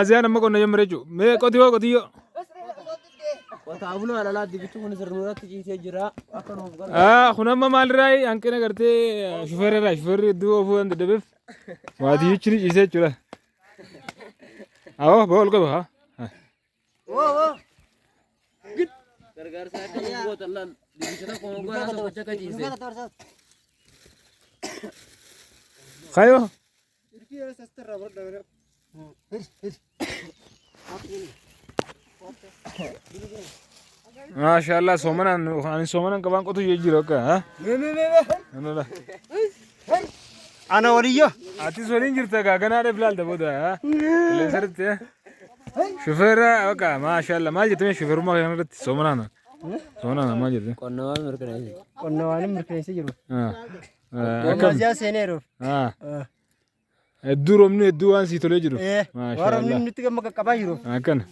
Asiaan amma qonna jammaree jiru. Mee qotiyyoo. Wataabuloo alaa dibitu kun sirnuurratti ciisee jira. Akka nuuf galu. Kun amma maalirraa hanqina gartee shufeerraa shufeerri iddoo oofuu waan dadhabeef waatiyyichi ni ciisee jechuudha. Awwa bool qaba haa. Gargaarsa akka nuuf gootallaan dibitata kongoraa tokko akka ciisee. Kayoo. Maashaallah soomanaan qabaan qotu jira akka haa. Ana waliyo. Atis waliin jirta gaaganaadhaaf ilaalta booda haa. Qilleensarratti shufeerra akka maashaallah maal jettamee shufeerummaa kanarratti soomanaan maal jette? Qonna waan mirkaneessee jiru. Akkam seeneeru. Hedduu roobni hedduu waan sii tolee jiru. Waan roobni nutti gamma qaqqabaa jiru. Akkana.